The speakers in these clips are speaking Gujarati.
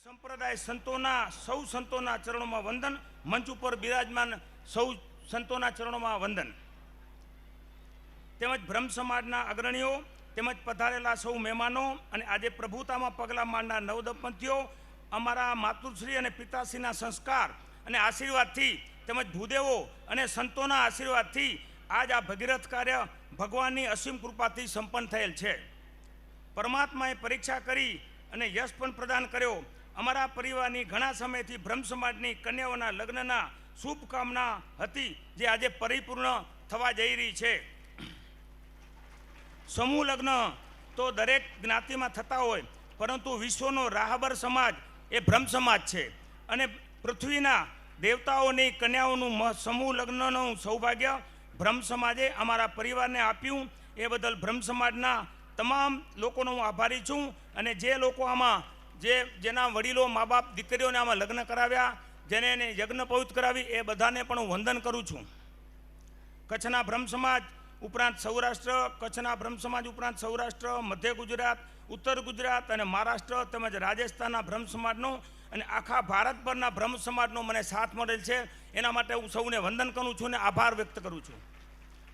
સંપ્રદાય સંતોના સૌ સંતોના ચરણોમાં વંદન. મંચ ઉપર બિરાજમાન સૌ સંતોના ચરણોમાં વંદન. તેમજ બ્રહ્મ સમાજના અગ્રણીઓ તેમજ પધારેલા સૌ મહેમાનો અને આજે પ્રભુતામાં પગલાં માંડનાર નવદંપતીઓ, અમારા માતૃશ્રી અને પિતાશ્રીના સંસ્કાર અને આશીર્વાદથી તેમજ ભૂદેવો અને સંતોના આશીર્વાદથી આજ આ ભગીરથ કાર્ય ભગવાનની અસીમ કૃપાથી સંપન્ન થયેલ છે. પરમાત્માએ પરીક્ષા કરી અને યશ પણ પ્રદાન કર્યો. અમારા પરિવારની ઘણા સમયથી બ્રહ્મ સમાજની કન્યાઓના લગ્નના શુભકામના હતી, જે આજે પરિપૂર્ણ થવા જઈ રહી છે. સમૂહ લગ્ન તો દરેક જ્ઞાતિમાં થતા હોય, પરંતુ વિશ્વનો રાહબર સમાજ એ બ્રહ્મ સમાજ છે. અને પૃથ્વીના દેવતાઓની કન્યાઓનું સમૂહ લગ્નનું સૌભાગ્ય બ્રહ્મ સમાજે અમારા પરિવારને આપ્યું. એ બદલ બ્રહ્મ સમાજના તમામ લોકોનો હું આભારી છું. અને જે લોકો આમાં જેના વડીલો મા બાપ દીકરીઓને આમાં લગ્ન કરાવ્યા, જેને એને યજ્ઞ પવિત્ર કરાવી, એ બધાને પણ હું વંદન કરું છું. કચ્છના બ્રહ્મ સમાજ ઉપરાંત સૌરાષ્ટ્ર, કચ્છના બ્રહ્મ સમાજ ઉપરાંત સૌરાષ્ટ્ર, મધ્ય ગુજરાત, ઉત્તર ગુજરાત અને મહારાષ્ટ્ર તેમજ રાજસ્થાનના બ્રહ્મ સમાજનો અને આખા ભારતભરના બ્રહ્મ સમાજનો મને સાથ મળેલ છે. એના માટે હું સૌને વંદન કરું છું અને આભાર વ્યક્ત કરું છું.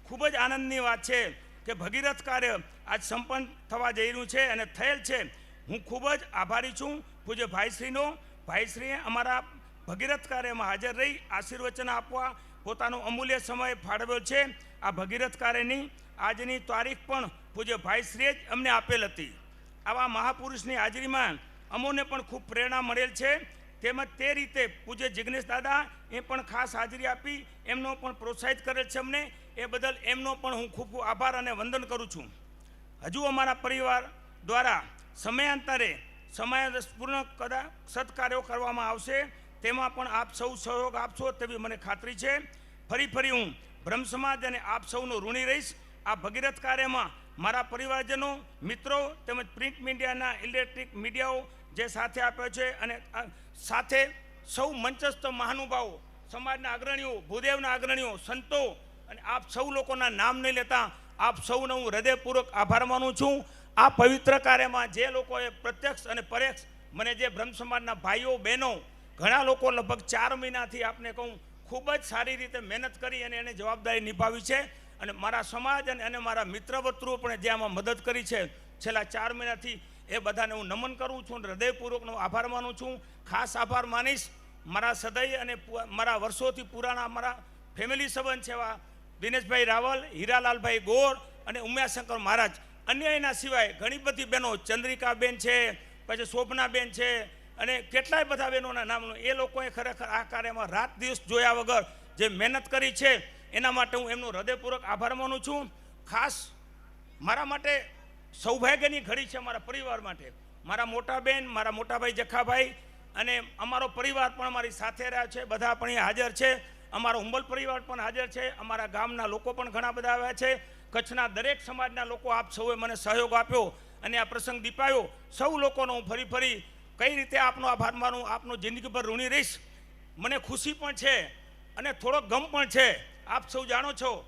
ખૂબ જ આનંદની વાત છે કે ભગીરથ કાર્ય આજ સંપન્ન થવા જઈ રહ્યું છે અને થયેલ છે. હું ખૂબ જ આભારી છું પૂજ્ય ભાઈશ્રીનો. ભાઈશ્રીએ અમારા ભગીરથ કાર્યમાં હાજર રહી આશીર્વચન આપવા પોતાનો અમૂલ્ય સમય ફાળવ્યો છે. આ ભગીરથ કાર્યની આજની તારીખ પણ પૂજ્ય ભાઈશ્રીએ જ અમને આપેલ હતી. આવા મહાપુરુષની હાજરીમાં અમોને પણ ખૂબ પ્રેરણા મળેલ છે. તેમજ તે રીતે પૂજ્ય જિગ્નેશ દાદા એ પણ ખાસ હાજરી આપી એમનો પણ પ્રોત્સાહિત કરેલ છે અમને. એ બદલ એમનો પણ હું ખૂબ ખૂબ આભાર અને વંદન કરું છું. હજુ અમારા પરિવાર દ્વારા સમયાંતરે સમયપૂર્ણ કદાચ સત્કાર્યો કરવામાં આવશે. તેમાં પણ આપ સૌ સહયોગ આપશો તેવી મને ખાતરી છે. ફરી હું બ્રહ્મ સમાજ અને આપ સૌનો ઋણી રહીશ. આ ભગીરથ કાર્યમાં મારા પરિવારજનો, મિત્રો તેમજ પ્રિન્ટ મીડિયાના ઇલેક્ટ્રિક મીડિયાઓ જે સાથે આપ્યો છે, અને સાથે સૌ મંચસ્થ મહાનુભાવો, સમાજના અગ્રણીઓ, ભૂદેવના અગ્રણીઓ, સંતો અને આપ સૌ લોકોના નામ નહીં લેતા આપ સૌનો હું હૃદયપૂર્વક આભાર માનું છું. આ પવિત્ર કાર્યમાં જે લોકોએ પ્રત્યક્ષ અને પરોક્ષ મને જે બ્રહ્મ સમાજના ભાઈઓ બહેનો ઘણા લોકો લગભગ 4 મહિનાથી આપને કહું ખૂબ જ સારી રીતે મહેનત કરી અને એને જવાબદારી નિભાવી છે. અને મારા સમાજ અને મારા મિત્રવર્તુઓ પણ જે આમાં મદદ કરી છે છેલ્લા 4 મહિનાથી, એ બધાને હું નમન કરું છું અને હૃદયપૂર્વકનો આભાર માનું છું. ખાસ આભાર માનીશ મારા સદય અને મારા વર્ષોથી પુરાણા મારા ફેમિલી સંબંધ છે એવા દિનેશભાઈ રાવલ, હીરાલાલભાઈ ગોર અને ઉમિયાશંકર મહારાજ. અન્ય એના સિવાય ઘણી બધી બહેનો, ચંદ્રિકાબેન છે, પછી શોભનાબેન છે અને કેટલાય બધા બહેનોના નામનું, એ લોકોએ ખરેખર આ કાર્યમાં રાત દિવસ જોયા વગર જે મહેનત કરી છે એના માટે હું એમનો હૃદયપૂર્વક આભાર માનું છું. ખાસ મારા માટે સૌભાગ્યની ઘડી છે મારા પરિવાર માટે. મારા મોટા બેન, મારા મોટાભાઈ જખાભાઈ અને અમારો પરિવાર પણ અમારી સાથે રહ્યા છે. બધા પણ અહીંયા હાજર છે. અમારો હુંબલ પરિવાર પણ હાજર છે. અમારા ગામના લોકો પણ ઘણા બધા આવ્યા છે. કચ્છના દરેક સમાજના લોકો આપ સૌએ મને સહયોગ આપ્યો અને આ પ્રસંગ દીપાયો. સૌ લોકોનો હું ફરી કઈ રીતે આપનો આભાર માનું, આપનો જિંદગીભર ઋણી રહીશ. મને ખુશી પણ છે અને થોડો ગમ પણ છે. આપ સૌ જાણો છો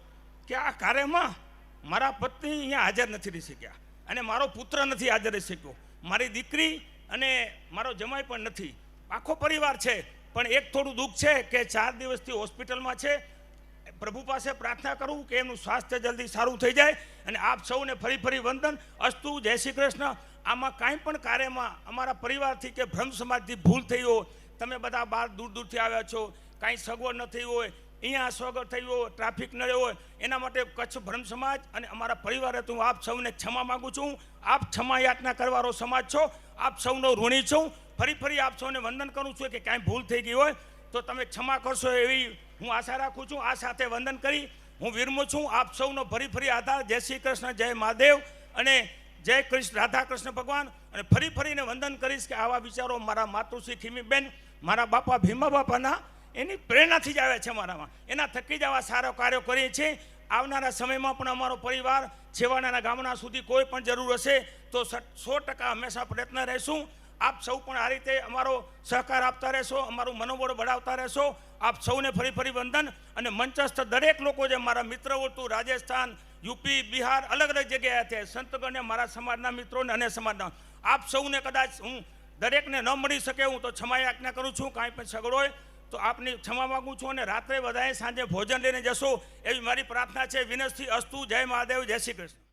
કે આ કાર્યમાં મારા પત્ની અહીંયા હાજર નથી રહી શક્યા અને મારો પુત્ર નથી હાજર રહી શક્યો. મારી દીકરી અને મારો જમાઈ પણ નથી. આખો પરિવાર છે. પણ એક થોડું દુઃખ છે કે 4 દિવસથી હોસ્પિટલમાં છે. પ્રભુ પાસે પ્રાર્થના કરું કે એમનું સ્વાસ્થ્ય જલ્દી સારું થઈ જાય. અને આપ સૌને ફરી વંદન અસ્તુ. જય શ્રી કૃષ્ણ. આમાં કાંઈ પણ કાર્યમાં અમારા પરિવારથી કે બ્રહ્મ સમાજથી ભૂલ થઈ હોય, તમે બધા બહાર દૂરથી આવ્યા છો, કાંઈ સગવડ ન થઈ હોય, અહીંયા સગવડ થઈ હોય, ટ્રાફિક નડ્યો હોય, એના માટે કચ્છ બ્રહ્મ સમાજ અને અમારા પરિવારે હું આપ સૌને ક્ષમા માગું છું. આપ ક્ષમા યાચના કરવારો સમાજ છો. આપ સૌનો ઋણી છું. ફરી આપ સૌને વંદન કરું છું કે કાંઈ ભૂલ થઈ ગઈ હોય તો તમે ક્ષમા કરશો એવી હું આશા રાખું છું. આ સાથે વંદન કરી હું વિરમું છું. આપ સૌનો ફરી આધાર. જય શ્રી કૃષ્ણ, જય મહાદેવ અને જય કૃષ્ણ, રાધા કૃષ્ણ ભગવાન. અને ફરીને વંદન કરીશ કે આવા વિચારો મારા માતૃશ્રી ખીમીબેન, મારા બાપા ભીમા બાપાના એની પ્રેરણાથી જ આવ્યા છે મારામાં. એના થકી જ આવા સારા કાર્યો કરીએ છીએ. આવનારા સમયમાં પણ અમારો પરિવાર છેવાડાના ગામડા સુધી કોઈ પણ જરૂર હશે તો 100% હંમેશા પ્રયત્ન રહેશું. આપ સૌ પણ આ રીતે અમારો સહકાર આપતા રહેશો, અમારું મનોબળ બઢાવતા રહેશો. આપ સૌને ફરી વંદન. અને મંચસ્થ દરેક લોકો જે મારા મિત્રવર્તુ રાજસ્થાન, યુપી, બિહાર, અલગ જગ્યાએ છે, સંતગણને, મારા સમાજના મિત્રોને અને સમાજના આપ સૌને કદાચ હું દરેકને ન મળી શકે હું તો ક્ષમા યાચના કરું છું. કાંઈ પણ સગડો હોય તો આપની ક્ષમા માગું છું. અને રાત્રે બધાએ સાંજે ભોજન લઈને જશો એવી મારી પ્રાર્થના છે. વિનંતી અસ્તુ. જય મહાદેવ. જય શ્રી કૃષ્ણ.